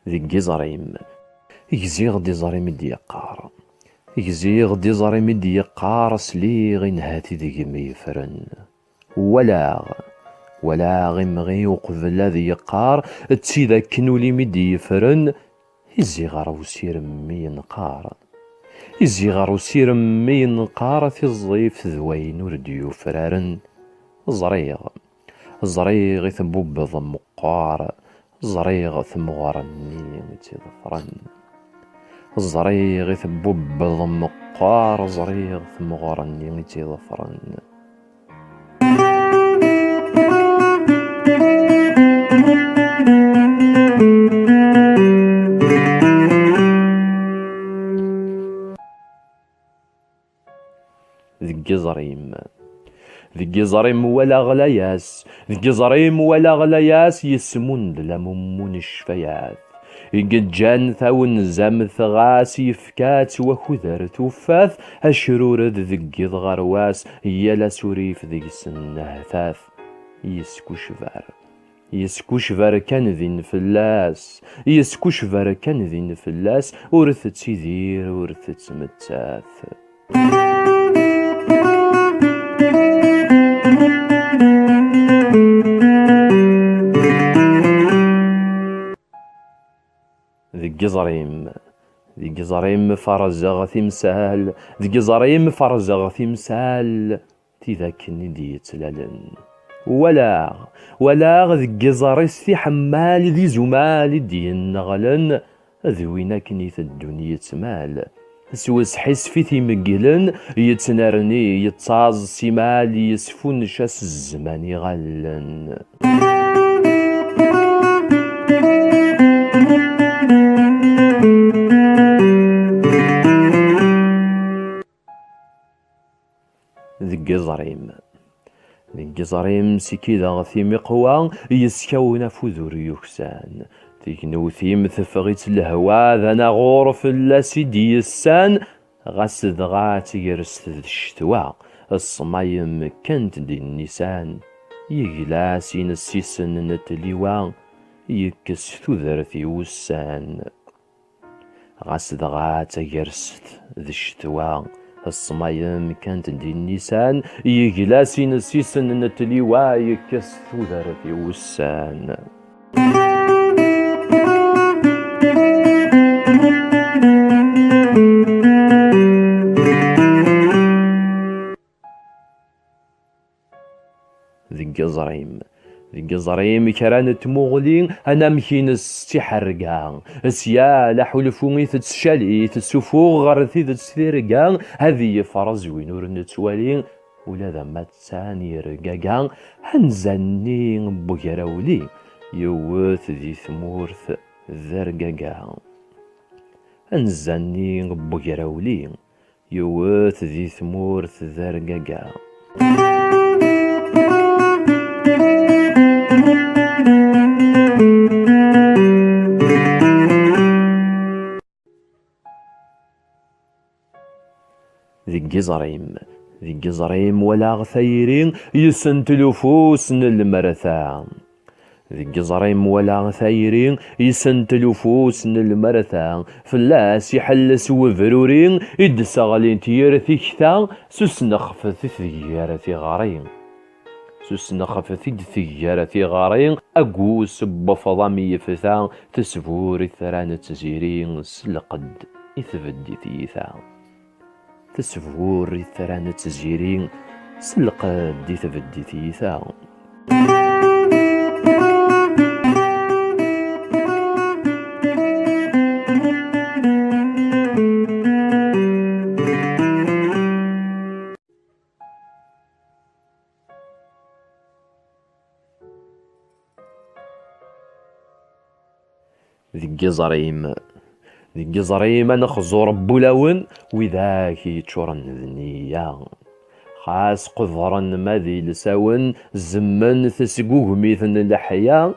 ذيك يزريم يزيغ دي زريم دي يقار يزيغ دي زريم دي يقار سليغ هاتي دي ميفرن ولا غمغي وقبل ذي يقار تسيدا كنولي مدي يفرن يزيغ روسير مي نقار يزيغ روسير مي نقار في الضيف ذوين ورديو فرارن زريغ ثبوب ضمقار زريغ ثمغرني تظفرن زريغ ثبوب ضمقار زريغ ثمغرني تظفرن ذي زريم ولا غلاياس يسمون لممون الشفيات قد جان ثاون زامث غاس يفكات وكذر توفاث أشرور ذي غرواس يلا سوريف ذي السنهثاث يسكو شفار كان ذي نفلاس ورثت سيدير ورثت متاث ذي زريم فرزغ تمسال تذاك ندي يتلالن ولا ذي زريس في حمال ذي زمال دي النغلن ذوينا كنيت الدنيا تمال سوس حس في تيمقلن يتنرني يتصاز سمال يسفون شاس الزمان يغلن ذي زريم سكيدا غثي مقوى يسكون فذور يكسان تيكنو ثيم ثفغيت الهوا ذانا غورف اللاسيدي السان غاسد غاتي يرست الشتوى الصمايم كانت دي النسان يجلاسين السيسن نتليوا يكس ثذرثي وسان غاسد غاتي يرست ذي الشتوى الصمايم كانت دي النسان يجلاسين السيسن نتليوا يكس ثذرثي وسان ذي زريم كرانت مغلين أنا مكينس تحرقان سيا حلفوني تتشالي تسفوغ غرثي تتثيرقان هذي فرز وينور نتوالين ولا ذا ما تساني رقاقان هنزاني بوكراولي يوث ذي ثمورث ذرقاقان هنزاني بوكراولي يوث ذي ثمورث ذرقاقان ذي زريم ولا غثيرين يسنتلو فوسن المرثا ذي زريم ولا غثيرين يسنتلو فوسن المرثا فلاس يحلس وفرورين يدس غالين تيرثي كثا سسنخف ثيارة غارين أقوس بفضامي فثا تسفور الثران تزيرين سلقد إثبدي ثيثا تسفور الثران تزيرين سلقد إثبدي ثيثا ذي زريم نخزو ربو لون وذاك يتشورن ذنيا خاس قذرن ماذي لساون زمن تسقوه ميثن الحياة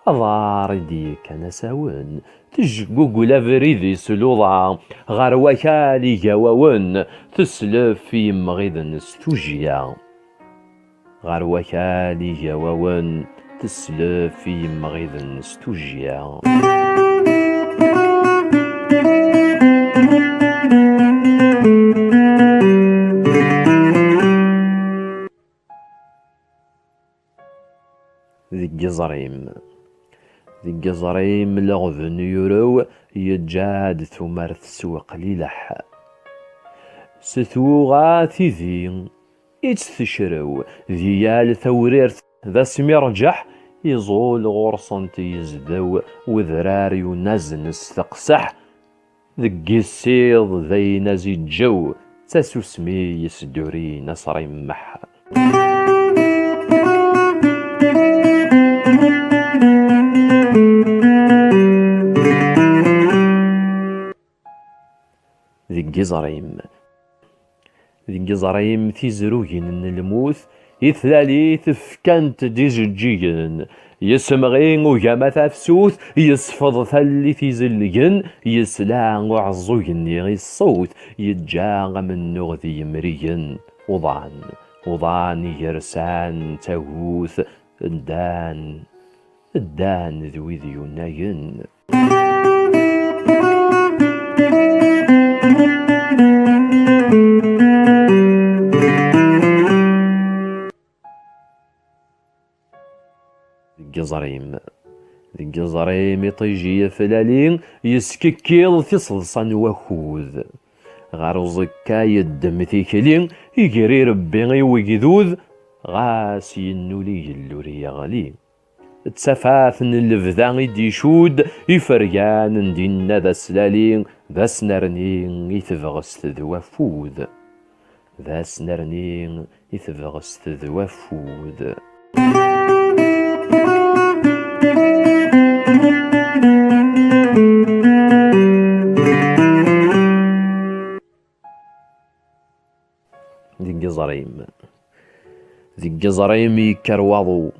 أضاردي كان ساون تجقوق لافريدي سلوضا غار وكالي جواون تسلف في مغيذن ستوجيا غار وكالي جواون تسلف في مغيذن ستوجيا ذي الجزريم ذي الجزريم لغذن يرو يجاد ثمار السوق ليلح ستوغا ذي يتثشرو ذيال ثوريرت ذا سميرجح يزول غرصنت يزدو وذراري ونزن استقسح ذي السيض ذي نزي الجو تاسو سمي يسدوري نصري مح ذي الجزريم تيزروين الموت إثلالي تفكانت ديجيجين يسمغين وجاما تفسوت يسفض ثلي تيزلجن يسلاع وعزوين يغي الصوت يتجاغ من نغذي مريين وضان يرسان تهوث الدان ذوي ذيوناين ذي الجزريم يطيجي فلالين يسككيل في صلصان وخوذ غارو زكا يدم تيكلين يجري ربي ويقذوذ غاس ينولي اللوري يغلي تسفاثن الفذا يديشود يفريان ندينا ذا سلالين ذا سنرنين يتفغس ذوافوذ ذا سنرنين يتفغس ذوافوذ ذي الجزريم يكرواضو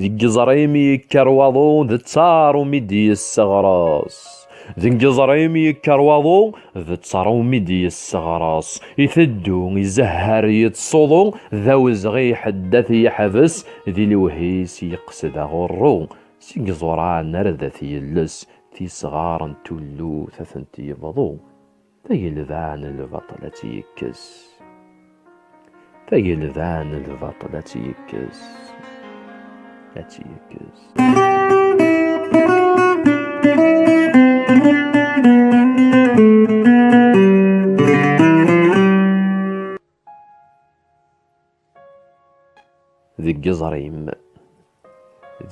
ذي الجزريم يكرواضو ذي تصارو ميدي السغراس ذي الجزريم يكرواضو ذي تصارو ميدي السغراس يثدو يزهر يتصوضو ذا وزغي حدث يحبس ذي الوهيس يقصد غرو سيقزوران نردث يلس في صغار تولو ثثنتي يبضو فيلذان البطلة يكس فيلذان البطلة يكس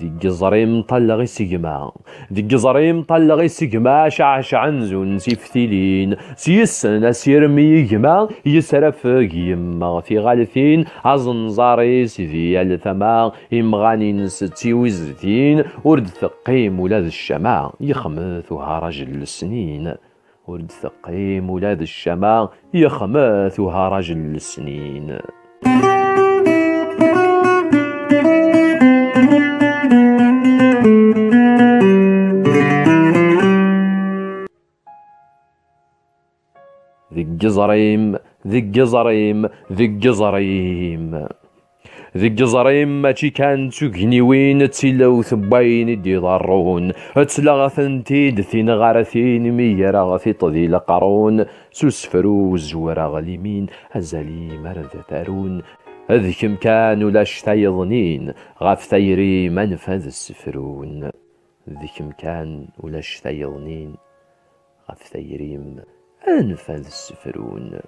ذي الجزريم طلغي سيجما ذي الجزريم طلغي سيجما شعشعن زون سيفتيلين سيسن سيرمي يجما يسرف يما في غالثين عزنزاري سيدي الثما يمغانين ستي وزتين ورد ثقيم ولاد الشمع يخمثها رجل السنين ورد ثقيم ولاد الشمع يخمثها رجل السنين ذي الجزريم ماشي كان تغنيوين تسيلو ثباين دي ضرون تسلغثن تيد ثين غارثين ميرا غثي طذي لقارون سوسفرو زورا غليمين هزالي مرد ثارون هذيك مكان ولا شتايضنين غاف ثيري منفذ السفرون ذيك مكان ولا شتايضنين غاف ثيري منفذ السفرون